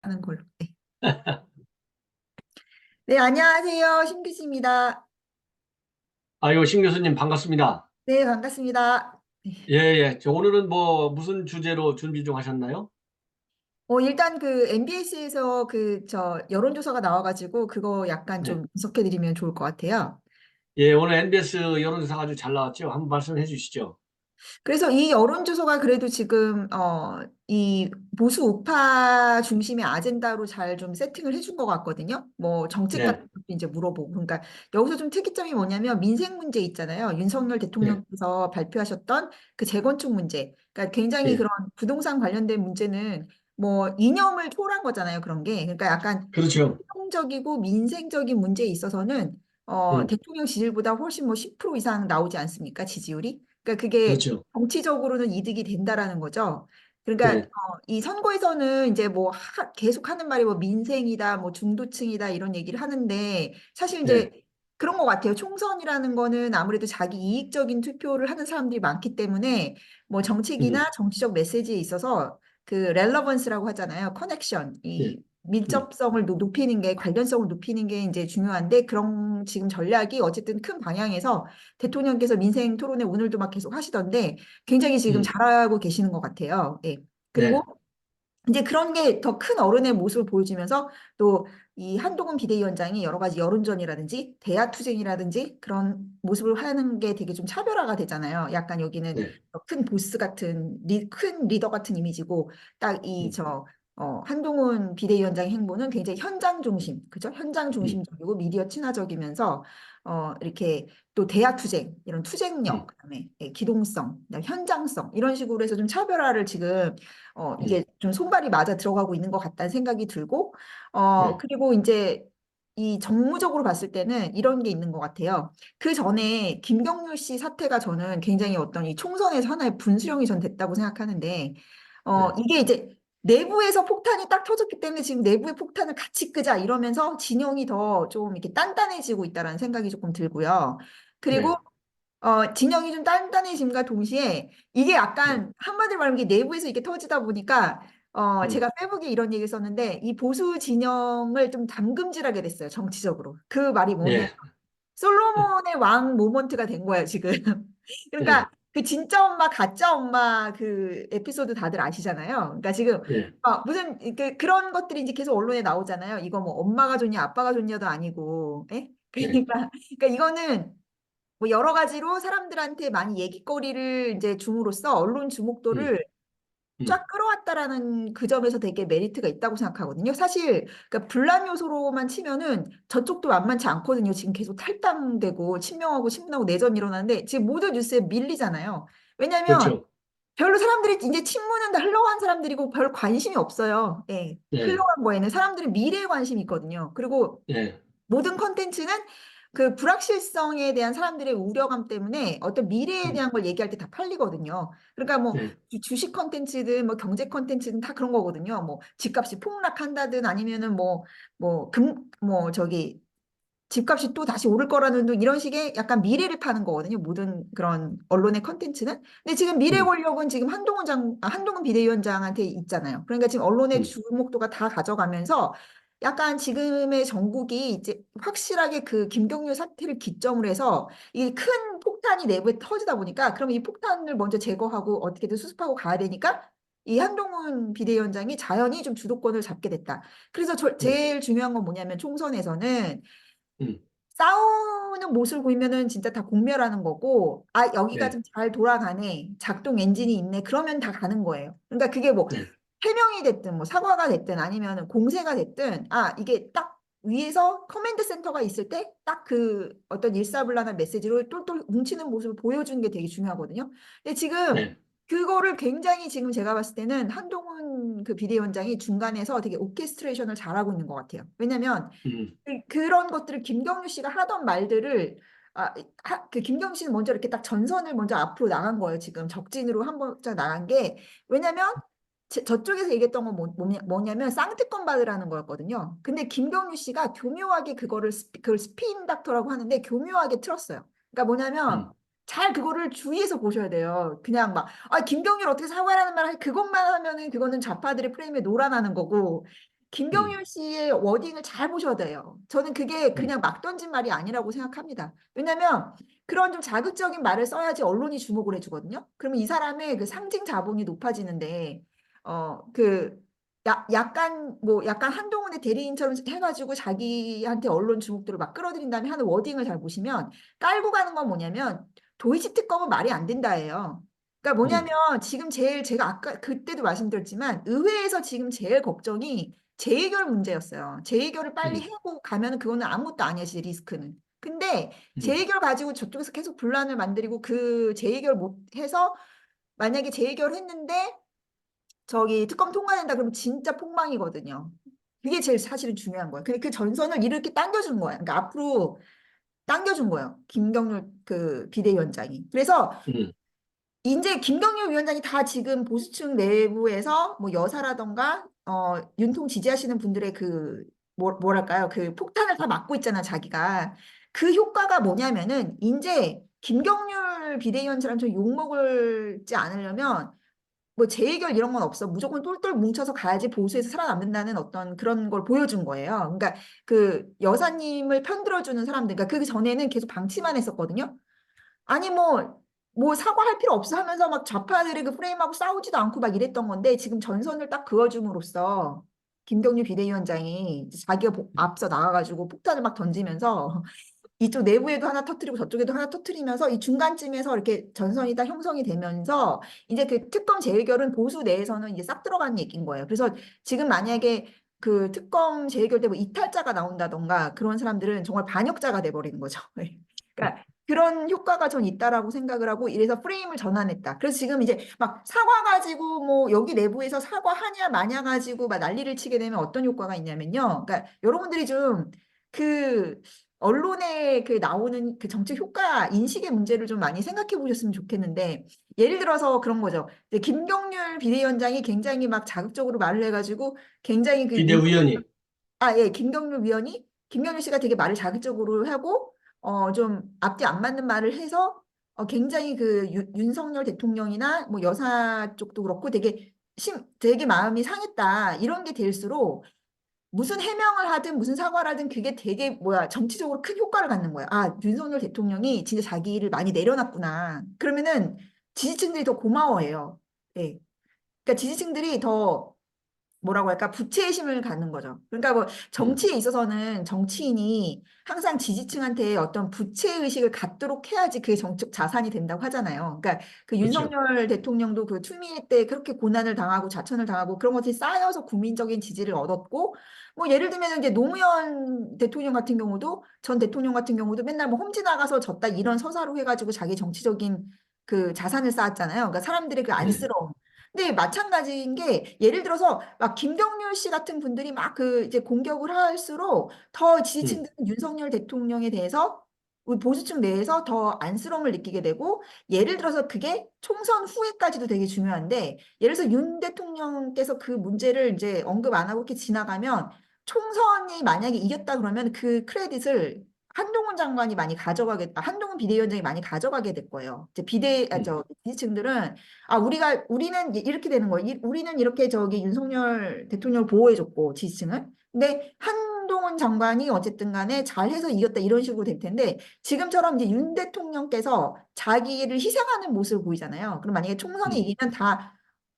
하는 걸로. 네. 네, 안녕하세요. 신규씨입니다. 아유, 신 교수님 반갑습니다. 네, 반갑습니다. 네. 예, 예. 오늘은 뭐 무슨 주제로 준비 좀 하셨나요? 일단 그 MBS에서 여론조사가 나와가지고 그거 약간 네. 좀 분석해드리면 좋을 것 같아요. 예, 오늘 NBS 여론조사가 아주 잘 나왔죠. 한번 말씀해 주시죠. 그래서 이 여론조사가 그래도 지금, 이 보수 우파 중심의 아젠다로 잘 좀 세팅을 해준 것 같거든요. 뭐 정책 같은 네, 것도 이제 물어보고. 그러니까 여기서 좀 특이점이 뭐냐면 민생 문제 있잖아요. 윤석열 예, 대통령께서 발표하셨던 그 재건축 문제. 그러니까 굉장히 예. 그런 부동산 관련된 문제는 뭐 이념을 초월한 거잖아요. 그런 게. 그러니까 약간 그렇죠. 실용적이고 민생적인 문제에 있어서는 음, 대통령 지지율보다 훨씬 뭐 10% 이상 나오지 않습니까? 지지율이. 그러니까 그게 그렇죠. 정치적으로는 이득이 된다라는 거죠. 그러니까 네, 이 선거에서는 이제 뭐 계속 하는 말이 뭐 민생이다, 뭐 중도층이다 이런 얘기를 하는데 사실 네, 이제 그런 것 같아요. 총선이라는 거는 아무래도 자기 이익적인 투표를 하는 사람들이 많기 때문에 뭐 정책이나 음, 정치적 메시지에 있어서 그 렐러번스라고 하잖아요. 커넥션, 예, 이 음, 밀접성을 높이는 게 관련성을 높이는 게 이제 중요한데 그런 지금 전략이 어쨌든 큰 방향에서 대통령께서 민생 토론회 오늘도 막 계속 하시던데 굉장히 지금 음, 잘하고 계시는 것 같아요. 예. 그리고 네, 이제 그런 게 더 큰 어른의 모습을 보여주면서 또 이 한동훈 비대위원장이 여러 가지 여론전이라든지 대화투쟁이라든지 그런 모습을 하는 게 되게 좀 차별화가 되잖아요. 약간 여기는 네, 큰 보스 같은 큰 리더 같은 이미지고 딱 음, 한동훈 비대위원장 행보는 굉장히 현장 중심, 그죠? 현장 음, 중심적이고 미디어 친화적이면서 이렇게 또 대화투쟁, 이런 투쟁력, 음, 그다음에 기동성, 그다음에 현장성 이런 식으로 해서 좀 차별화를 지금 음, 이게 좀 손발이 맞아 들어가고 있는 것 같다는 생각이 들고, 네, 그리고 이제 이 정무적으로 봤을 때는 이런 게 있는 것 같아요. 그 전에 김경률 씨 사태가 저는 굉장히 어떤 이 총선에서 하나의 분수령이 전 됐다고 생각하는데, 네, 이게 이제 내부에서 폭탄이 딱 터졌기 때문에 지금 내부의 폭탄을 같이 끄자 이러면서 진영이 더 좀 이렇게 단단해지고 있다라는 생각이 조금 들고요. 그리고 네, 진영이 좀 단단해짐과 동시에 이게 네, 약간 한마디로 말하면 이게 내부에서 이렇게 터지다 보니까 음, 제가 페북에 이런 얘기 썼는데 이 보수 진영을 좀 담금질하게 됐어요. 정치적으로. 그 말이 뭐냐. 예, 솔로몬의 왕 모먼트가 된 거예요, 지금. 예, 그러니까 그 진짜 엄마, 가짜 엄마 그 에피소드 다들 아시잖아요. 그러니까 지금 예, 무슨 그런 것들이 이제 계속 언론에 나오잖아요. 이거 뭐 엄마가 좋냐, 아빠가 좋냐도 아니고. 예? 예, 그러니까 이거는 뭐 여러 가지로 사람들한테 많이 얘기거리를 이제 줌으로써 언론 음, 주목도를 음, 쫙 끌어왔다라는 그 점에서 되게 메리트가 있다고 생각하거든요. 사실 그러니까 분란 요소로만 치면은 저쪽도 만만치 않거든요. 지금 계속 탈당되고 친명하고 친문하고 내전 일어나는데 지금 모든 뉴스에 밀리잖아요. 왜냐하면 그렇죠. 별로 사람들이 이제 친문은 다 흘러간 사람들이고 별 관심이 없어요. 예. 예, 흘러간 거에는 사람들은 미래에 관심이 있거든요. 그리고 예, 모든 컨텐츠는 그 불확실성에 대한 사람들의 우려감 때문에 어떤 미래에 음, 대한 걸 얘기할 때 다 팔리거든요. 그러니까 뭐 예, 주식 컨텐츠든 뭐 경제 컨텐츠든 다 그런 거거든요. 뭐 집값이 폭락한다든 아니면은 뭐 저기 집값이 또 다시 오를 거라는 둥 이런 식의 약간 미래를 파는 거거든요. 모든 그런 언론의 컨텐츠는. 근데 지금 미래 음, 권력은 지금 한동훈 비대위원장한테 있잖아요. 그러니까 지금 언론의 음, 주목도가 다 가져가면서 약간 지금의 정국이 이제 확실하게 그 김경률 사태를 기점으로 해서 이 큰 폭탄이 내부에 터지다 보니까 그럼 이 폭탄을 먼저 제거하고 어떻게든 수습하고 가야 되니까 이 한동훈 비대위원장이 자연히 좀 주도권을 잡게 됐다. 그래서 예, 제일 중요한 건 뭐냐면 총선에서는 음, 싸우는 모습을 보이면은 진짜 다 공멸하는 거고, 아, 여기가 네, 좀 잘 돌아가네, 작동 엔진이 있네, 그러면 다 가는 거예요. 그러니까 그게 뭐 네, 해명이 됐든, 뭐 사과가 됐든, 아니면 공세가 됐든, 아, 이게 딱 위에서 커맨드 센터가 있을 때 딱 그 어떤 일사불란한 메시지를 똘똘 뭉치는 모습을 보여주는 게 되게 중요하거든요. 근데 지금 네, 그거를 굉장히 지금 제가 봤을 때는 한동훈 그 비대위원장이 중간에서 되게 오케스트레이션을 잘하고 있는 것 같아요. 왜냐면 음, 그런 것들을 김경유 씨가 하던 말들을 그 김경유 씨는 먼저 이렇게 딱 전선을 먼저 앞으로 나간 거예요. 지금 적진으로 한 번짝 나간 게 왜냐면 저쪽에서 얘기했던 건 뭐냐면 쌍특검 받으라는 거였거든요. 근데 김경유 씨가 교묘하게 그걸 스피인 닥터라고 하는데 교묘하게 틀었어요. 그러니까 뭐냐면 음, 잘 그거를 주의해서 보셔야 돼요. 그냥 김경률 어떻게 사과하라는 말 그것만 하면은 그거는 좌파들의 프레임에 놀아나는 거고 음, 김경률 씨의 워딩을 잘 보셔야 돼요. 저는 그게 음, 그냥 막 던진 말이 아니라고 생각합니다. 왜냐면 그런 좀 자극적인 말을 써야지 언론이 주목을 해주거든요. 그러면 이 사람의 그 상징 자본이 높아지는데, 그, 약간 한동훈의 대리인처럼 해가지고 자기한테 언론 주목도를 막 끌어들인 다음에 하는 워딩을 잘 보시면 깔고 가는 건 뭐냐면 도이치 특검은 말이 안 된다예요. 그러니까 음, 뭐냐면 지금 제일 제가 아까 그때도 말씀드렸지만 의회에서 지금 제일 걱정이 재해결 문제였어요. 재해결을 빨리 음, 해고 가면은 그거는 아무것도 아니야, 시 리스크는. 근데 음, 재해결 가지고 저쪽에서 계속 분란을 만들고 그 재해결 못 해서 만약에 재해결 했는데 저기 특검 통과된다 그러면 진짜 폭망이거든요. 그게 제일 사실은 중요한 거예요. 근데 그 전선을 이렇게 당겨준 거예요. 그러니까 앞으로 당겨준 거예요. 김경률 그 비대위원장이. 그래서 음, 이제 김경률 위원장이 다 지금 보수층 내부에서 뭐 여사라던가 윤통 지지하시는 분들의 그 뭐랄까요 그 폭탄을 다 막고 있잖아 자기가. 그 효과가 뭐냐면은 이제 김경률 비대위원장처럼 좀 욕먹을지 않으려면 뭐 재해결 이런 건 없어. 무조건 똘똘 뭉쳐서 가야지 보수에서 살아남는다는 어떤 그런 걸 보여준 거예요. 그러니까 그 여사님을 편들어주는 사람들, 그러니까 그 전에는 계속 방치만 했었거든요. 아니 뭐 사과할 필요 없어 하면서 막 좌파들의 그 프레임하고 싸우지도 않고 막 이랬던 건데 지금 전선을 딱 그어줌으로써 김경률 비대위원장이 이제 자기가 앞서 나가가지고 폭탄을 막 던지면서 이쪽 내부에도 하나 터트리고 저쪽에도 하나 터트리면서 이 중간쯤에서 이렇게 전선이 다 형성이 되면서 이제 그 특검 재해결은 보수 내에서는 이제 싹 들어간 얘기인 거예요. 그래서 지금 만약에 그 특검 재해결 되고 이탈자가 나온다던가 그런 사람들은 정말 반역자가 돼버리는 거죠. 그러니까 그런 효과가 전 있다라고 생각을 하고 이래서 프레임을 전환했다. 그래서 지금 이제 막 사과 가지고 뭐 여기 내부에서 사과하냐 마냐 가지고 막 난리를 치게 되면 어떤 효과가 있냐면요. 그러니까 여러분들이 좀그 언론에 그 나오는 그 정책 효과 인식의 문제를 좀 많이 생각해 보셨으면 좋겠는데 예를 들어서 그런 거죠. 이제 김경률 비대위원장이 굉장히 막 자극적으로 말을 해가지고 굉장히 그 비대위원이, 예, 김경률 위원이 김경률 씨가 되게 말을 자극적으로 하고 좀 앞뒤 안 맞는 말을 해서 굉장히 그 윤석열 대통령이나 뭐 여사 쪽도 그렇고 되게 마음이 상했다 이런 게 될수록 무슨 해명을 하든 무슨 사과를 하든 그게 되게 뭐야 정치적으로 큰 효과를 갖는 거야. 아, 윤석열 대통령이 진짜 자기를 많이 내려놨구나. 그러면은 지지층들이 더 고마워해요. 예. 그러니까 지지층들이 더 뭐라고 할까 부채의심을 갖는 거죠. 그러니까 뭐 음, 정치에 있어서는 정치인이 항상 지지층한테 어떤 부채의식을 갖도록 해야지 그게 정책 자산이 된다고 하잖아요. 그러니까 그 그렇죠. 윤석열 대통령도 그 추미애 때 그렇게 고난을 당하고 자천을 당하고 그런 것이 쌓여서 국민적인 지지를 얻었고 뭐 예를 들면 이제 노무현 대통령 같은 경우도 전 대통령 같은 경우도 맨날 뭐 홈지 나가서 졌다 이런 서사로 해가지고 자기 정치적인 그 자산을 쌓았잖아요. 그러니까 사람들의 그 네, 안쓰러움. 근데 마찬가지인 게 예를 들어서 막 김경률 씨 같은 분들이 막 그 이제 공격을 할수록 더 음, 지지층들은 윤석열 대통령에 대해서 우리 보수층 내에서 더 안쓰러움을 느끼게 되고 예를 들어서 그게 총선 후에까지도 되게 중요한데 예를 들어서 윤 대통령께서 그 문제를 이제 언급 안 하고 이렇게 지나가면 총선이 만약에 이겼다 그러면 그 크레딧을 한동훈 장관이 많이 가져가겠다. 한동훈 비대위원장이 많이 가져가게 될 거예요. 이제 음, 저 지지층들은 우리는 이렇게 되는 거예요. 우리는 이렇게 저기 윤석열 대통령을 보호해줬고, 지지층을. 근데 한동훈 장관이 어쨌든 간에 잘해서 이겼다 이런 식으로 될 텐데, 지금처럼 이제 윤 대통령께서 자기를 희생하는 모습을 보이잖아요. 그럼 만약에 총선에 음, 이기면 다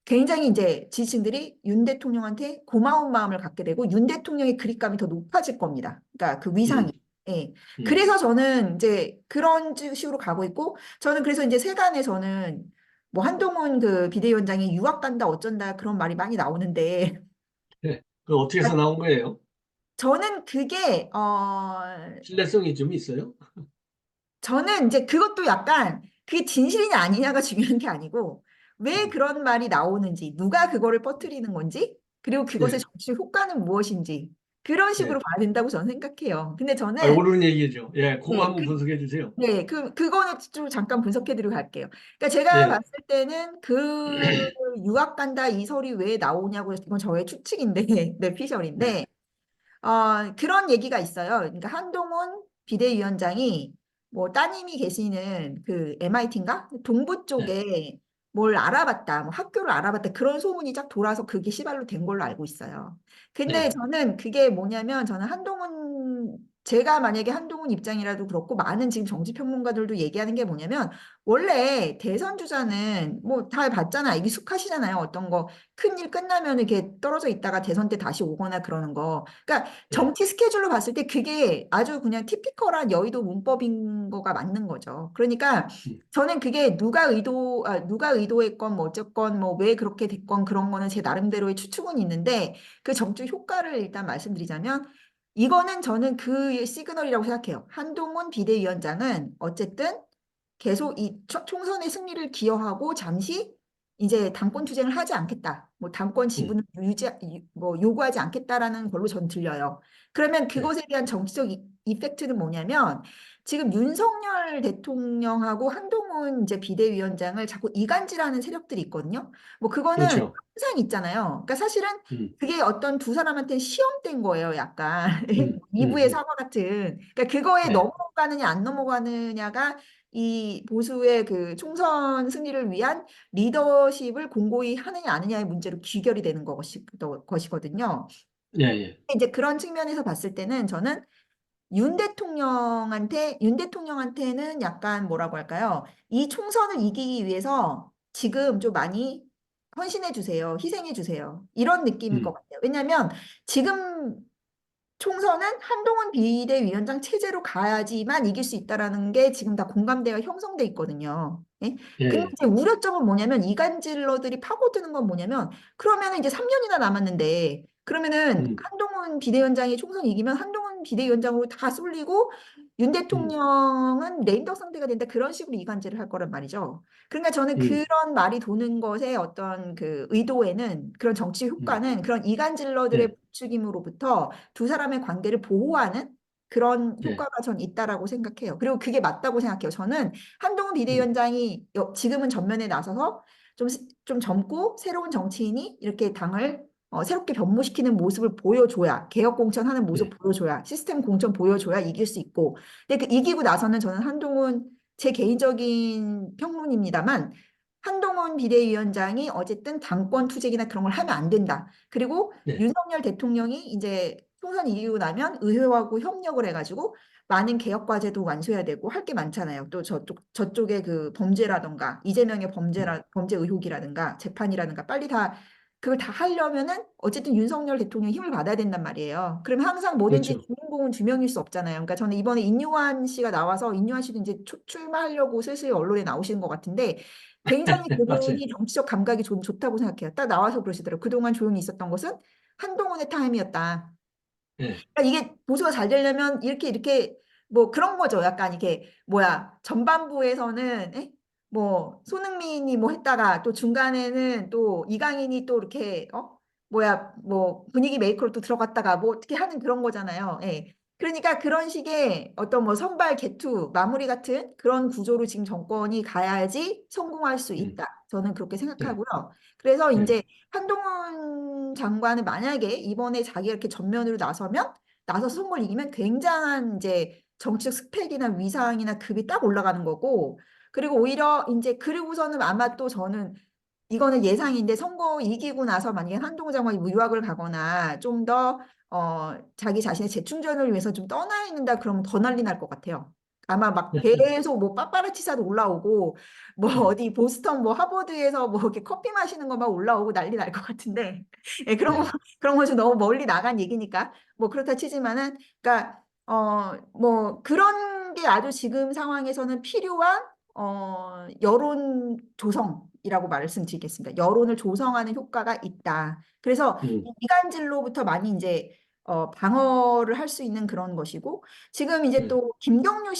굉장히 이제 지지층들이 윤 대통령한테 고마운 마음을 갖게 되고, 윤 대통령의 그립감이 더 높아질 겁니다. 그러니까 그 위상이. 음, 예. 음. 그래서 저는 이제 그런 식으로 가고 있고, 저는 그래서 이제 세간에 저는 뭐 한동훈 그 비대위원장이 유학 간다 어쩐다 그런 말이 많이 나오는데 네. 그 어떻게 해서 나온 거예요? 저는 그게 신뢰성이 좀 있어요? 저는 이제 그것도 약간 그게 진실이냐 아니냐가 중요한 게 아니고 왜 음, 그런 말이 나오는지 누가 그거를 퍼뜨리는 건지 그리고 그것의 네, 정치 효과는 무엇인지 그런 식으로 네. 봐야 된다고 저는 생각해요. 근데 아, 저는 옳은 얘기죠. 예, 그거 네, 한번 분석해 주세요. 네, 그거는 좀 잠깐 분석해드리고 갈게요. 그러니까 제가 예, 봤을 때는 그 유학 간다 이 설이 왜 나오냐고 이건 저의 추측인데, 네, 네, 피셜인데, 그런 얘기가 있어요. 그러니까 한동훈 비대위원장이 뭐 따님이 계시는 그 MIT인가? 동부 네, 쪽에 뭘 알아봤다, 뭐 학교를 알아봤다 그런 소문이 쫙 돌아서 그게 시발로 된 걸로 알고 있어요. 근데 네, 저는 그게 뭐냐면 저는 한동훈 제가 만약에 한동훈 입장이라도 그렇고 많은 지금 정치평론가들도 얘기하는 게 뭐냐면 원래 대선 주자는 뭐 다 봤잖아. 익숙하시잖아요. 어떤 거 큰일 끝나면 이렇게 떨어져 있다가 대선 때 다시 오거나 그러는 거. 그러니까 네, 정치 스케줄로 봤을 때 그게 아주 그냥 티피컬한 여의도 문법인 거가 맞는 거죠. 그러니까 음, 저는 그게 누가 의도했건 뭐 어쨌건 뭐 왜 그렇게 됐건 그런 거는 제 나름대로의 추측은 있는데 그 정치 효과를 일단 말씀드리자면 이거는 저는 그 시그널이라고 생각해요. 한동훈 비대위원장은 어쨌든 계속 이 총선의 승리를 기여하고 잠시 이제 당권 투쟁을 하지 않겠다. 뭐 당권 음, 지분을 뭐 요구하지 않겠다라는 걸로 전 들려요. 그러면 네, 그것에 대한 정치적 이펙트는 뭐냐면 지금 윤석열 대통령하고 한동훈 이제 비대위원장을 자꾸 이간질하는 세력들이 있거든요. 뭐 그거는 그렇죠. 항상 있잖아요. 그러니까 사실은 음, 그게 어떤 두 사람한테 시험된 거예요. 약간 음, 이부의 음. 사과 같은. 그러니까 그거에 네, 넘어가느냐 안 넘어가느냐가 이 보수의 그 총선 승리를 위한 리더십을 공고히 하느냐 아느냐의 문제로 귀결이 되는 것이거든요. 예, 예, 이제 그런 측면에서 봤을 때는 저는 윤 대통령한테는 약간 뭐라고 할까요? 이 총선을 이기기 위해서 지금 좀 많이 헌신해 주세요. 희생해 주세요. 이런 느낌일 것 음, 같아요. 왜냐하면 지금 총선은 한동훈 비대위원장 체제로 가야지만 이길 수 있다라는 게 지금 다 공감대가 형성돼 있거든요. 예? 예, 근데 예, 이제 우려점은 뭐냐면 이간질러들이 파고드는 건 뭐냐면 그러면 이제 3년이나 남았는데 그러면은 음, 한동훈 비대위원장이 총선 이기면 한동훈 비대위원장으로 다 쏠리고 윤 음, 대통령은 레임덕 상대가 된다 그런 식으로 이간질을 할 거란 말이죠. 그러니까 저는 음, 그런 말이 도는 것의 어떤 그 의도에는 그런 정치 음, 효과는 그런 이간질러들의 예, 부추김으로부터 두 사람의 관계를 보호하는 그런 예, 효과가 전 있다라고 생각해요. 그리고 그게 맞다고 생각해요. 저는 한동훈 음, 비대위원장이 지금은 전면에 나서서 좀 젊고 새로운 정치인이 이렇게 당을 새롭게 변모시키는 모습을 보여줘야 개혁 공천하는 모습 예, 보여줘야 시스템 공천 보여줘야 이길 수 있고 근데 그 이기고 나서는 저는 한동훈 제 개인적인 평론입니다만 한동훈 비대위원장이 어쨌든 당권 투쟁이나 그런 걸 하면 안 된다. 그리고 예, 윤석열 대통령이 이제 총선 이기고 나면 의회하고 협력을 해가지고 많은 개혁 과제도 완수해야 되고 할 게 많잖아요. 또 저쪽에 그 범죄라던가 이재명의 음, 범죄 의혹이라든가 재판이라든가 빨리 다 그걸 다 하려면은 어쨌든 윤석열 대통령 힘을 받아야 된단 말이에요. 그러면 항상 뭐든지 그렇죠. 주인공은 두 명일 수 없잖아요. 그러니까 저는 이번에 인요한 씨가 나와서 인요한 씨도 이제 출마하려고 슬슬 언론에 나오시는 것 같은데 굉장히 맞아요. 그분이 정치적 감각이 좋다고 생각해요. 딱 나와서 그러시더라고요. 그동안 조용히 있었던 것은 한동훈의 타임이었다. 예, 그러니까 이게 보수가 잘 되려면 이렇게 뭐 그런 거죠. 약간 이게 뭐야 전반부에서는 뭐 손흥민이 뭐 했다가 또 중간에는 또 이강인이 또 이렇게 뭐야 뭐 분위기 메이커로 또 들어갔다가 뭐 어떻게 하는 그런 거잖아요. 예. 그러니까 그런 식의 어떤 뭐 선발 개투 마무리 같은 그런 구조로 지금 정권이 가야지 성공할 수 음, 있다. 저는 그렇게 예, 생각하고요. 그래서 예, 이제 한동훈 장관은 만약에 이번에 자기가 이렇게 전면으로 나서서 선거를 이기면 굉장한 이제 정치적 스펙이나 위상이나 급이 딱 올라가는 거고 그리고 오히려 이제 그리고서는 아마 또 저는 이거는 예상인데 선거 이기고 나서 만약에 한동훈 장관이 뭐 유학을 가거나 좀 더 자기 자신의 재충전을 위해서 좀 떠나 있는다 그러면 더 난리 날 것 같아요. 아마 막 계속 뭐 빠빠라치사도 올라오고 뭐 음, 어디 보스턴 뭐 하버드에서 뭐 이렇게 커피 마시는 거 막 올라오고 난리 날 것 같은데 예, 예, 그런 거 좀 너무 멀리 나간 얘기니까 뭐 그렇다 치지만은 그러니까 뭐 그런 게 아주 지금 상황에서는 필요한 여론 조성이라고 말씀드리겠습니다. 여론을 조성하는 효과가 있다. 그래서 음, 이간질로부터 많이 이제 방어를 할 수 있는 그런 것이고 지금 이제 예, 또 김경유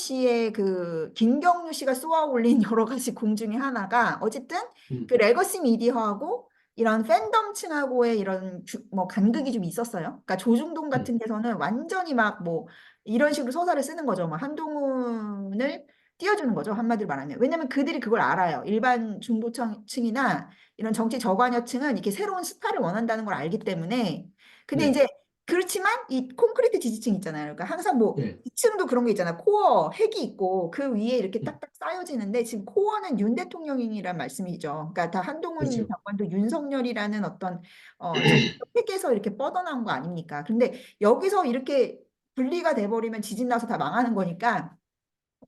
씨가 쏘아 올린 여러 가지 공 중에 하나가 어쨌든 음, 그 레거시 미디어하고 이런 팬덤층하고의 이런 뭐 간극이 좀 있었어요. 그러니까 조중동 음, 같은 데서는 완전히 막 뭐 이런 식으로 서사를 쓰는 거죠. 막 한동훈을 띄워주는 거죠. 한마디로 말하면. 왜냐면 그들이 그걸 알아요. 일반 중도층이나 이런 정치 저관여층은 이렇게 새로운 스타를 원한다는 걸 알기 때문에. 근데 네, 이제 그렇지만 이 콘크리트 지지층 있잖아요. 그러니까 항상 뭐 예, 2층도 그런 게 있잖아. 코어 핵이 있고 그 위에 이렇게 예, 딱딱 쌓여지는데 지금 코어는 윤 대통령이란 말씀이죠. 그러니까 다 한동훈 그렇죠. 장관도 윤석열이라는 어떤 정책 핵에서 이렇게 뻗어나온 거 아닙니까? 근데 여기서 이렇게 분리가 돼버리면 지진 나서 다 망하는 거니까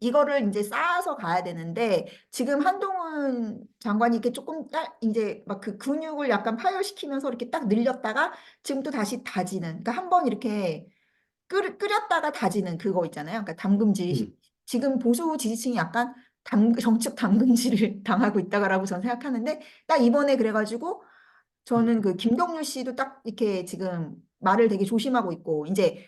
이거를 이제 쌓아서 가야 되는데 지금 한동훈 장관이 이렇게 조금 이제 막 그 근육을 약간 파열시키면서 이렇게 딱 늘렸다가 지금 또 다시 다지는 그러니까 한번 이렇게 끓였다가 다지는 그거 있잖아요. 그러니까 담금질 음, 지금 보수 지지층이 약간 정책 담금질을 당하고 있다라고 저는 생각하는데 딱 이번에 그래가지고 저는 그 김경률 씨도 딱 이렇게 지금 말을 되게 조심하고 있고 이제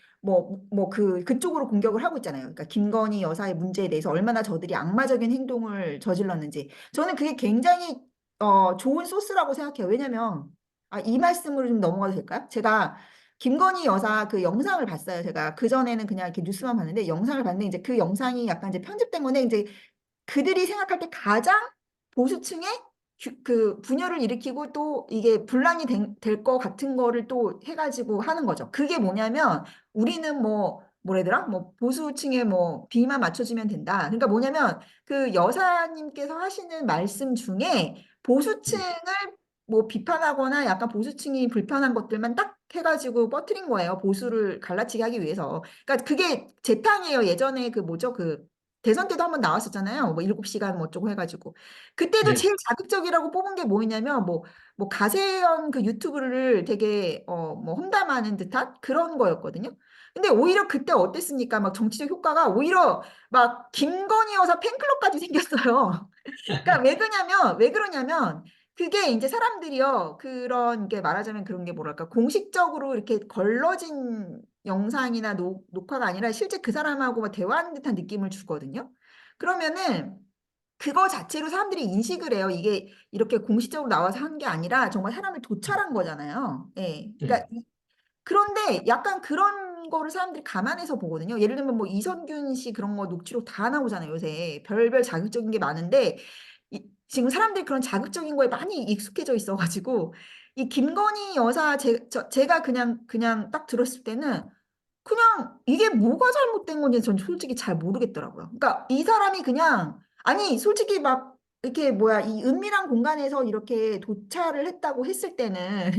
그쪽으로 공격을 하고 있잖아요. 그러니까 김건희 여사의 문제에 대해서 얼마나 저들이 악마적인 행동을 저질렀는지 저는 그게 굉장히 좋은 소스라고 생각해요. 왜냐면 이 말씀으로 좀 넘어가도 될까요? 제가 김건희 여사 그 영상을 봤어요. 제가 그전에는 그냥 이렇게 뉴스만 봤는데 영상을 봤는데 이제 그 영상이 약간 이제 편집된 건데 이제 그들이 생각할 때 가장 보수층의 그 분열을 일으키고 또 이게 분란이 될 것 같은 거를 또 해가지고 하는 거죠. 그게 뭐냐면 우리는 뭐래더라? 뭐 보수층에 뭐 비만 맞춰주면 된다. 그러니까 뭐냐면 그 여사님께서 하시는 말씀 중에 보수층을 뭐 비판하거나 약간 보수층이 불편한 것들만 딱 해가지고 뻗트린 거예요. 보수를 갈라치게 하기 위해서. 그러니까 그게 재탕이에요. 예전에 그 뭐죠? 그 대선 때도 한번 나왔었잖아요. 뭐 7시간 뭐 어쩌고 해가지고. 그때도 예, 제일 자극적이라고 뽑은 게 뭐였냐면 뭐 가세현 그 유튜브를 되게 뭐 험담하는 듯한 그런 거였거든요. 근데 오히려 그때 어땠습니까? 막 정치적 효과가 오히려 막 김건희 여사 팬클럽까지 생겼어요. 그러니까 왜 그러냐면 그게 이제 사람들이요 그런 게 말하자면 그런 게 뭐랄까 공식적으로 이렇게 걸러진 영상이나 녹화가 아니라 실제 그 사람하고 막 대화하는 듯한 느낌을 주거든요. 그러면은 그거 자체로 사람들이 인식을 해요. 이게 이렇게 공식적으로 나와서 한 게 아니라 정말 사람을 도찰한 거잖아요. 예. 예, 그러니까 그런데 약간 그런 거를 사람들이 감안해서 보거든요. 예를 들면 뭐 이선균 씨 그런 거 녹취록 다 나오잖아요, 요새. 별별 자극적인 게 많은데 지금 사람들이 그런 자극적인 거에 많이 익숙해져 있어가지고 이 김건희 여사 제가 그냥 딱 들었을 때는 그냥 이게 뭐가 잘못된 건지 전 솔직히 잘 모르겠더라고요. 그러니까 이 사람이 그냥 아니 솔직히 막 이렇게 뭐야 이 은밀한 공간에서 이렇게 도착을 했다고 했을 때는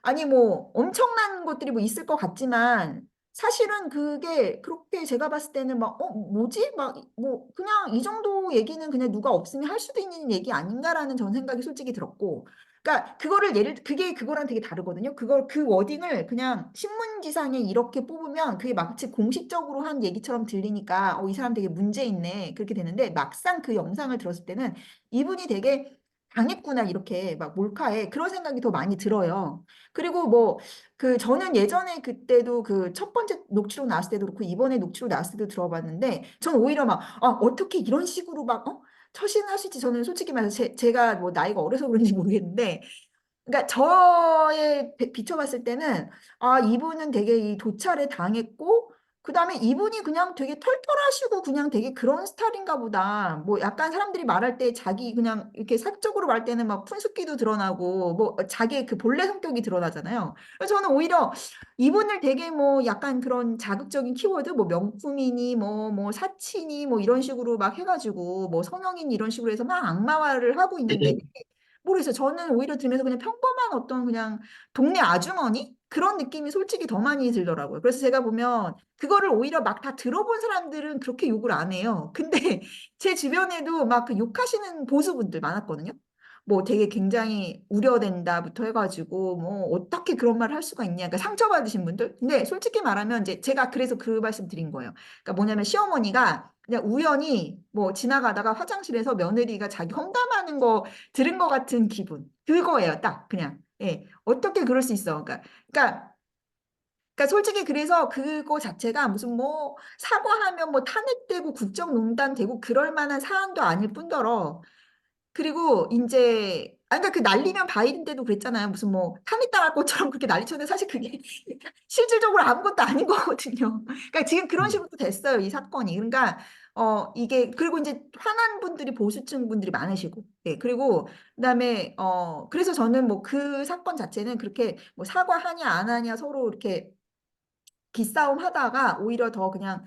아니 뭐 엄청난 것들이 뭐 있을 것 같지만 사실은 그게 그렇게 제가 봤을 때는 막 뭐지? 막 뭐 그냥 이 정도 얘기는 그냥 누가 없으면 할 수도 있는 얘기 아닌가라는 전 생각이 솔직히 들었고 그러니까 그거를 그게 그거랑 되게 다르거든요. 그걸 그 워딩을 그냥 신문지상에 이렇게 뽑으면 그게 마치 공식적으로 한 얘기처럼 들리니까 이 사람 되게 문제 있네 그렇게 되는데 막상 그 영상을 들었을 때는 이분이 되게 당했구나 이렇게 막 몰카에 그런 생각이 더 많이 들어요. 그리고 저는 예전에 그때도 그 첫 번째 녹취록 나왔을 때도 그렇고 이번에 녹취록 나왔을 때도 들어봤는데 저는 오히려 막 어떻게 이런 식으로 막 처신하실지 저는 솔직히 말해서 제가 뭐 나이가 어려서 그런지 모르겠는데 그러니까 비춰봤을 때는 이분은 되게 이 도찰에 당했고 그다음에 이분이 그냥 되게 털털하시고 그냥 되게 그런 스타일인가 보다. 뭐 약간 사람들이 말할 때 자기 그냥 이렇게 사적으로 말 때는 막 푼숙기도 드러나고 뭐 자기의 그 본래 성격이 드러나잖아요. 그래서 저는 오히려 이분을 되게 뭐 약간 그런 자극적인 키워드 뭐 명품이니 뭐 사치니 뭐 이런 식으로 막 해가지고 뭐 성형인 이런 식으로 해서 막 악마화를 하고 있는데 모르겠어요. 저는 오히려 들으면서 그냥 평범한 어떤 그냥 동네 아주머니? 그런 느낌이 솔직히 더 많이 들더라고요. 그래서 제가 보면 그거를 오히려 막 다 들어본 사람들은 그렇게 욕을 안 해요. 근데 제 주변에도 막 그 욕하시는 보수분들 많았거든요. 뭐 되게 굉장히 우려된다부터 해가지고 뭐 어떻게 그런 말을 할 수가 있냐. 그러니까 상처받으신 분들. 근데 솔직히 말하면 이제 제가 그래서 그 말씀 드린 거예요. 그러니까 뭐냐면 시어머니가 그냥 우연히 뭐 지나가다가 화장실에서 며느리가 자기 험담하는 거 들은 것 같은 기분. 그거예요, 딱 그냥. 예. 어떻게 그럴 수 있어? 그러니까 솔직히 그래서 그거 자체가 무슨 뭐 사과하면 뭐 탄핵되고 국정농단 되고 그럴 만한 사안도 아닐 뿐더러 그리고 이제 그러니까 그 날리면 바이든 때도 그랬잖아요. 무슨 뭐 탄핵당할 것처럼 그렇게 난리쳤는데 사실 그게 실질적으로 아무것도 아닌 거거든요. 그러니까 지금 그런 식으로 또 됐어요. 이 사건이. 그러니까 이게 그리고 이제 화난 분들이 보수층 분들이 많으시고 예 그리고 그다음에 그래서 저는 뭐 그 사건 자체는 그렇게 뭐 사과하냐 안 하냐 서로 이렇게 기싸움 하다가 오히려 더 그냥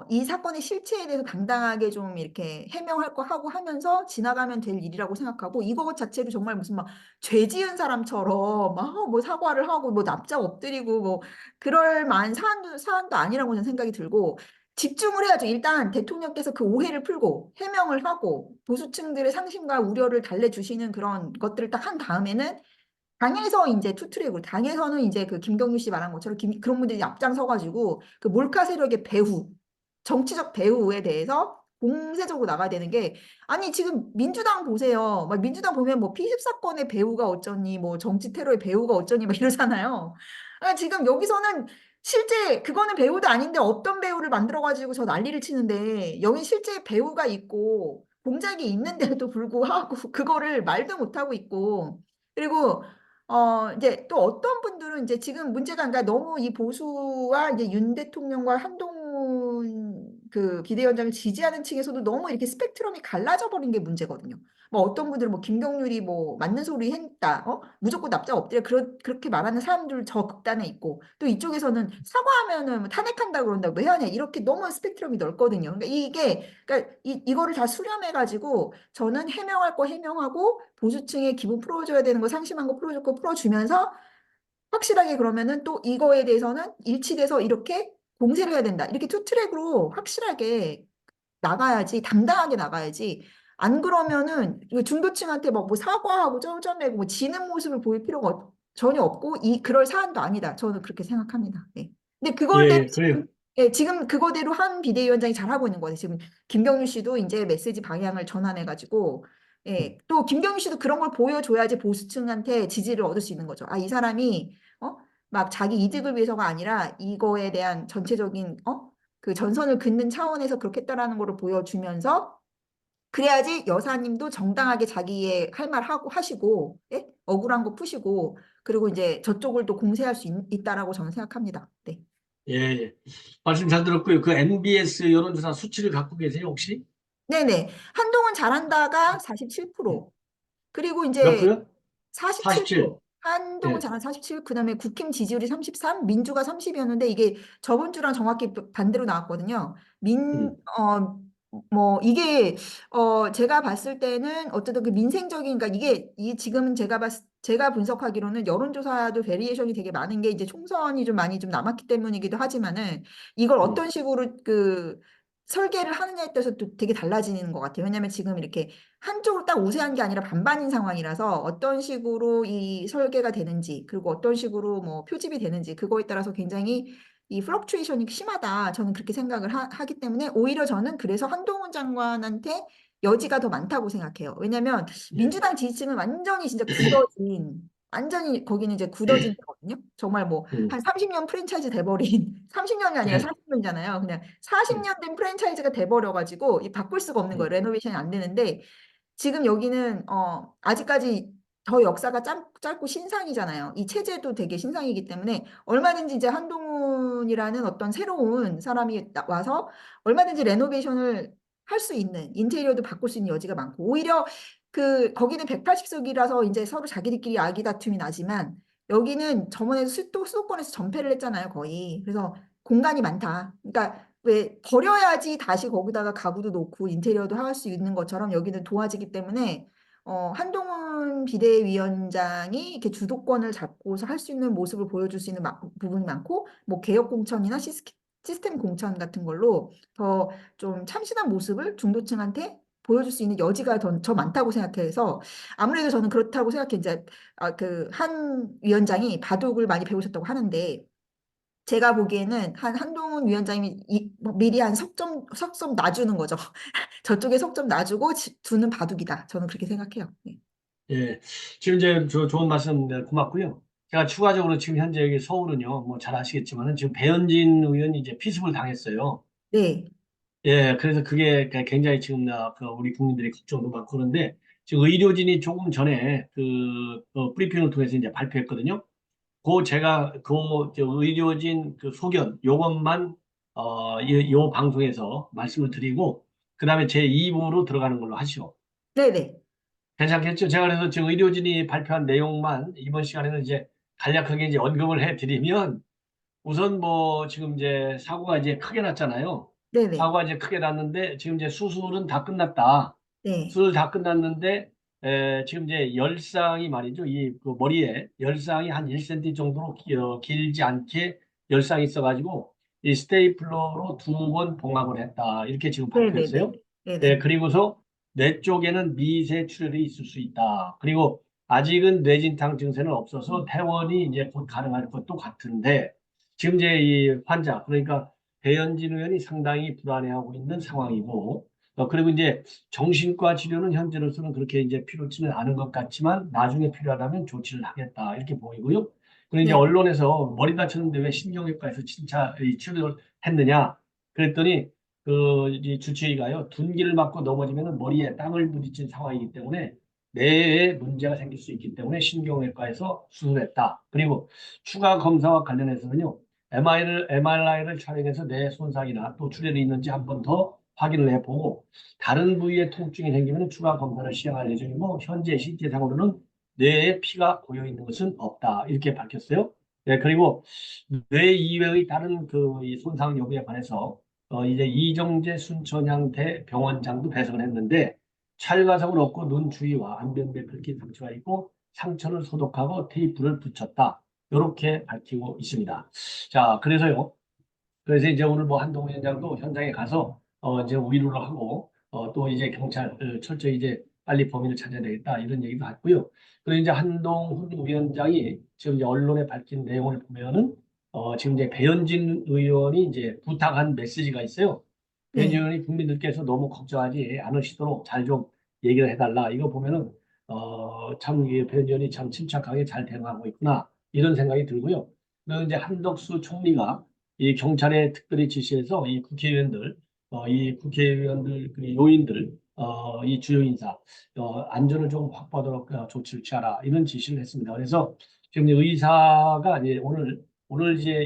이 사건의 실체에 대해서 당당하게 좀 이렇게 해명할 거 하고 하면서 지나가면 될 일이라고 생각하고 이거 자체로 정말 무슨 막 죄 지은 사람처럼 막 뭐 사과를 하고 뭐 납작 엎드리고 뭐 그럴 만한 사안도 아니라고 저는 생각이 들고 집중을 해야죠. 일단 대통령께서 그 오해를 풀고 해명을 하고 보수층들의 상심과 우려를 달래주시는 그런 것들을 딱 한 다음에는 당에서 이제 투트랙으로 당에서는 이제 그 김경유 씨 말한 것처럼 그런 분들이 앞장서가지고 그 몰카 세력의 배후 정치적 배후에 대해서 공세적으로 나가야 되는 게 아니 지금 민주당 보세요. 막 민주당 보면 뭐 피습 사건의 배후가 어쩌니 뭐 정치 테러의 배후가 어쩌니 막 이러잖아요. 그러니까 지금 여기서는 실제 그거는 배우도 아닌데 어떤 배우를 만들어가지고 저 난리를 치는데 여기 실제 배우가 있고 공작이 있는데도 불구하고 그거를 말도 못하고 있고 그리고 이제 또 어떤 분들은 이제 지금 문제가 그러니까 너무 이 보수와 이제 윤 대통령과 한동훈 그 비대위원장을 지지하는 층에서도 너무 이렇게 스펙트럼이 갈라져 버린 게 문제거든요. 뭐 어떤 분들은 뭐 김경률이 뭐 맞는 소리 했다, 무조건 납작 엎드려 그렇게 말하는 사람들 저 극단에 있고 또 이쪽에서는 사과하면은 뭐 탄핵한다 그런다고 왜 하냐 이렇게 너무 스펙트럼이 넓거든요. 그러니까 이게 그러니까 이거를 다 수렴해 가지고 저는 해명할 거 해명하고 보수층의 기분 풀어줘야 되는 거 상심한 거 풀어줄 거 풀어주면서 확실하게 그러면은 또 이거에 대해서는 일치돼서 이렇게 공세를 해야 된다. 이렇게 투 트랙으로 확실하게 나가야지 당당하게 나가야지 안 그러면은 이거 중도층한테 막 뭐 사과하고 쩌쩌매고 뭐 지는 모습을 보일 필요가 전혀 없고 이 그럴 사안도 아니다. 저는 그렇게 생각합니다. 네. 근데 예, 그걸 대로 예, 그래요. 예, 지금 그거대로 한 비대위원장이 잘하고 있는 거예요. 지금 김경유 씨도 이제 메시지 방향을 전환해가지고, 예, 또 김경유 씨도 그런 걸 보여줘야지 보수층한테 지지를 얻을 수 있는 거죠. 아, 이 사람이, 막 자기 이득을 위해서가 아니라 이거에 대한 전체적인, 그 전선을 긋는 차원에서 그렇겠다라는 거를 보여주면서, 그래야지 여사님도 정당하게 자기의 할 말 하고 하시고, 예? 억울한 거 푸시고, 그리고 이제 저쪽을 또 공세할 수 있다라고 저는 생각합니다. 네. 예, 예. 말씀 잘 들었고요. 그 MBS 여론조사 수치를 갖고 계세요, 혹시? 네네. 한동훈 잘한다가 47%. 그리고 몇 이제 프로요? 47. 47%. 한동훈 예, 잘한 47, 그다음에 국힘 지지율이 33, 민주가 30이었는데 이게 저번 주랑 정확히 반대로 나왔거든요. 음, 뭐 이게 제가 봤을 때는 어쨌든 그 민생적인 그러니까 이게 지금 제가 분석하기로는 여론조사도 베리에이션이 되게 많은 게 이제 총선이 좀 많이 좀 남았기 때문이기도 하지만은 이걸 음, 어떤 식으로 그 설계를 하느냐에 따라서 또 되게 달라지는 것 같아요. 왜냐하면 지금 이렇게 한쪽으로 딱 우세한 게 아니라 반반인 상황이라서 어떤 식으로 이 설계가 되는지 그리고 어떤 식으로 뭐 표집이 되는지 그거에 따라서 굉장히 이 플럭추에이션이 심하다. 저는 그렇게 생각을 하기 때문에 오히려 저는 그래서 한동훈 장관한테 여지가 더 많다고 생각해요. 왜냐하면 예, 민주당 지지층은 완전히 진짜 굳어진 완전히 거기는 이제 굳어진 거거든요. 정말 뭐 한 음, 30년 프랜차이즈 돼버린 30년이 아니라 예, 40년이잖아요. 그냥 예, 40년 된 프랜차이즈가 돼버려가지고 이 바꿀 수가 없는 거예요. 음, 레노베이션이 안 되는데 지금 여기는 아직까지 더 역사가 짧고 신상이잖아요. 이 체제도 되게 신상이기 때문에 얼마든지 이제 한동훈이라는 어떤 새로운 사람이 와서 얼마든지 레노베이션을 할 수 있는 인테리어도 바꿀 수 있는 여지가 많고 오히려 그 거기는 180석이라서 이제 서로 자기들끼리 아기 다툼이 나지만 여기는 저번에 수도권에서 전패를 했잖아요, 거의. 그래서 공간이 많다. 그러니까 왜 버려야지 다시 거기다가 가구도 놓고 인테리어도 할 수 있는 것처럼 여기는 도와지기 때문에 한동훈 비대위원장이 이렇게 주도권을 잡고서 할 수 있는 모습을 보여줄 수 있는 부분이 많고 뭐 개혁 공천이나 시스템 공천 같은 걸로 더 좀 참신한 모습을 중도층한테 보여줄 수 있는 여지가 더 많다고 생각해서 아무래도 저는 그렇다고 생각해 이제 그 한 위원장이 바둑을 많이 배우셨다고 하는데 제가 보기에는 한동훈 위원장이 뭐 미리 한 석점 놔주는 거죠. 저쪽에 석점 놔주고 두는 바둑이다. 저는 그렇게 생각해요. 네. 예. 지금 이제 좋은 말씀 네, 고맙고요. 제가 추가적으로 지금 현재 여기 서울은요, 뭐 잘 아시겠지만은 지금 배현진 의원이 이제 피습을 당했어요. 네. 예, 그래서 그게 굉장히 지금 그 우리 국민들이 걱정도 많고 그런데 지금 의료진이 조금 전에 그 브리핑을 통해서 이제 발표했거든요. 제가 저 의료진 그 소견 요것만 요 방송에서 말씀을 드리고 그다음에 제 2부로 들어가는 걸로 하시오. 네네. 괜찮겠죠? 제가 그래서 지금 의료진이 발표한 내용만 이번 시간에는 이제 간략하게 이제 언급을 해 드리면 우선 뭐 지금 이제 사고가 이제 크게 났잖아요. 네네. 사고가 이제 크게 났는데 지금 이제 수술은 다 끝났다. 네. 수술 다 끝났는데 지금 이제 열상이 말이죠. 이그 머리에 열상이 한 1cm 정도로 길지 않게 열상이 있어가지고 이 스테이플러로 2번 봉합을 했다. 이렇게 지금 네네네. 발표했어요. 예, 네네. 그리고서 뇌 쪽에는 미세 출혈이 있을 수 있다. 그리고 아직은 뇌진탕 증세는 없어서 퇴원이 이제 곧 가능할 것도 같은데 지금 이제 이 환자 그러니까 배현진 의원이 상당히 불안해하고 있는 상황이고 그리고 이제 정신과 치료는 현재로서는 그렇게 이제 필요치는 않은 것 같지만 나중에 필요하다면 조치를 하겠다 이렇게 보이고요. 그리고 이제 네. 언론에서 머리 다쳤는데 왜 신경외과에서 진짜 이 치료를 했느냐 그랬더니 이 주치의가요 둔기를 맞고 넘어지면 머리에 땅을 부딪힌 상황이기 때문에 뇌에 문제가 생길 수 있기 때문에 신경외과에서 수술했다. 그리고 추가 검사와 관련해서는요. MRI를 촬영해서 뇌 손상이나 또 출혈이 있는지 한 번 더 확인을 해보고 다른 부위에 통증이 생기면 추가 검사를 시행할 예정이고 현재 CT상으로는 뇌에 피가 고여 있는 것은 없다. 이렇게 밝혔어요. 네, 그리고 뇌 이외의 다른 이 손상 여부에 관해서 이제 이정재 순천향대 병원장도 배석을 했는데 찰과상은 없고 눈 주위와 안면부에 긁힌 상처가 있고 상처를 소독하고 테이프를 붙였다. 이렇게 밝히고 있습니다. 자, 그래서 이제 오늘 뭐 한동훈 위원장도 현장에 가서 이제 위로를 하고 또 이제 경찰 철저히 이제 빨리 범인을 찾아야 되겠다 이런 얘기도 했고요. 그리고 이제 한동훈 위원장이 지금 이제 언론에 밝힌 내용을 보면은 지금 이제 배현진 의원이 이제 부탁한 메시지가 있어요. 배현진 네. 의원이 국민들께서 너무 걱정하지 않으시도록 잘 좀 얘기를 해달라. 이거 보면은 참 이게 배현진 의원이 참 침착하게 잘 대응하고 있구나 이런 생각이 들고요. 그리고 이제 한덕수 총리가 이 경찰에 특별히 지시해서 이 국회의원들, 그 요인들, 이 주요 인사, 안전을 좀 확보하도록 조치를 취하라 이런 지시를 했습니다. 그래서 지금 의사가 이제 오늘 이제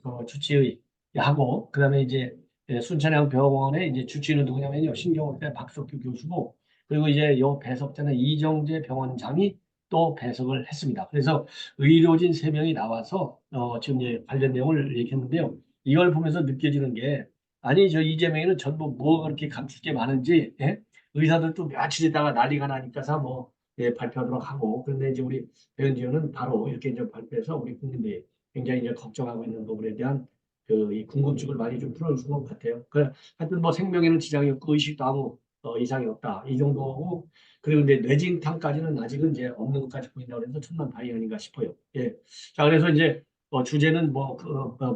그 주치의 하고 그다음에 이제 순천향 병원의 이제 주치의는 누구냐면요 신경외과 박석규 교수고 그리고 이제 요 배석자는 이정재 병원장이 또 배석을 했습니다. 그래서 의료진 세명이 나와서 지금 이제 관련 내용을 얘기했는데요. 이걸 보면서 느껴지는 게 아니 저 이재명이는 전부 뭐가 그렇게 감출 게 많은지 예? 의사들도 며칠 있다가 난리가 나니까서 뭐 예, 발표하도록 하고 그런데 이제 우리 배현지는 바로 이렇게 이제 발표해서 우리 국민들이 굉장히 이제 걱정하고 있는 부분에 대한 이 궁금증을 많이 좀 풀어준 것 같아요. 하여튼 뭐 생명에는 지장이 없고 의식도 아무 이상이 없다 이 정도고 그리고 이제 뇌진탕까지는 아직은 이제 없는 것까지 보인다고 해서 천만 다행인가 싶어요. 예. 자, 그래서 이제 주제는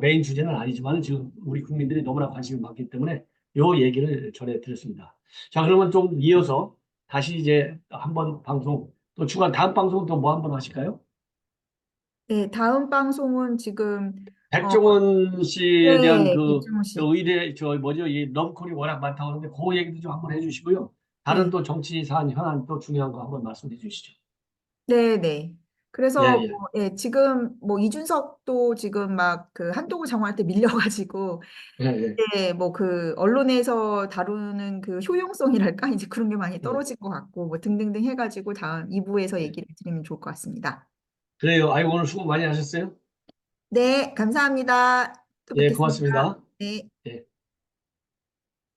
메인 주제는 아니지만 지금 우리 국민들이 너무나 관심이 많기 때문에 요 얘기를 전해드렸습니다. 자, 그러면 좀 이어서 다시 이제 한번 방송 또 다음 방송은 또 뭐 한번 하실까요? 네. 다음 방송은 지금 어, 백종원 씨에 대한 네. 백종원 씨. 의대 뭐죠? 이 러브콜이 워낙 많다고 하는데 그 얘기도 좀 한번 해주시고요. 다른 네. 또 정치 사안 현안 또 중요한 거 한번 말씀해 주시죠. 네, 네. 예, 그래서 예, 예, 지금 뭐 이준석도 지금 막 그 한동훈 장관한테 밀려가지고 예, 예. 네, 뭐 그 언론에서 다루는 그 효용성이랄까 이제 그런 게 많이 예, 떨어진 것 같고 뭐 등등등 해가지고 다음 2부에서 예. 얘기를 드리면 좋을 것 같습니다. 그래요. 아이고 오늘 수고 많이 하셨어요. 네, 감사합니다. 또 예, 뵙겠습니다. 고맙습니다. 네. 예.